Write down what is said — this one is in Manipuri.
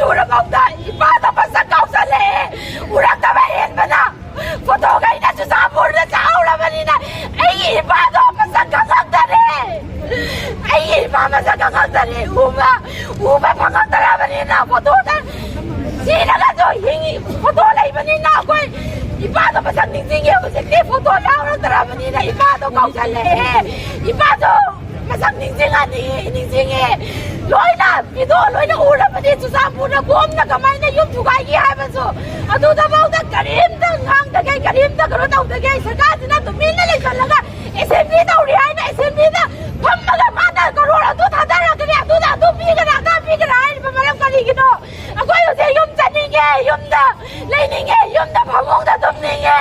ꯁꯨꯔꯐꯥꯎꯗ ꯏꯄꯥꯗ ꯃꯁꯛ ꯀꯥꯎꯁꯜꯂꯦ ꯎꯔꯛꯇꯕ ꯍꯦꯟꯕꯅ ꯐꯣꯇꯣꯈꯩꯅ ꯆꯨꯔꯆꯥꯟꯄꯨꯔꯗ ꯆꯥꯍꯧꯔꯕꯅꯤꯅ ꯑꯩꯒꯤ ꯏꯄꯥꯗꯣ ꯃꯁꯛ ꯈꯪꯉꯛꯇꯔꯦ ꯑꯩꯒꯤ ꯏꯄꯥ ꯃꯁꯛ ꯈꯪꯉꯛꯇꯔꯦ ꯎꯕ ꯐꯪꯉꯛꯇꯔꯕꯅꯤꯅ ꯐꯣꯇꯣꯗ ꯁꯤꯔꯒꯁꯨ ꯍꯤꯡꯉꯤ ꯐꯣꯇꯣ ꯂꯩꯕꯅꯤꯅ ꯑꯩꯈꯣꯏ ꯏꯄꯥꯗꯣ ꯃꯁꯛ ꯅꯤꯡꯁꯤꯡꯉꯦ ꯍꯧꯖꯤꯛꯇꯤ ꯐꯣꯇꯣ ꯌꯥꯎꯔꯛꯇ꯭ꯔꯕꯅꯤꯅ ꯏꯄꯥꯗꯣ ꯀꯥꯎꯁꯜꯂꯛꯑꯦ ꯏꯄꯥꯗꯣ masang ningsinge loina pido loina ura pati Churachandpurna gom na kamai na yum thukai gi hai baso adu da bau da karim da ngang da kai karim da karo tau da kai sarkar na to min na le chalaga SMB da uri hai na SMB da phamma ga ma da karo adu tha da ra kare adu da adu pi ga da pi ga hai ba maram kari gi no akoi use yum chaninge yum da leininge yum da phamong da dum ninge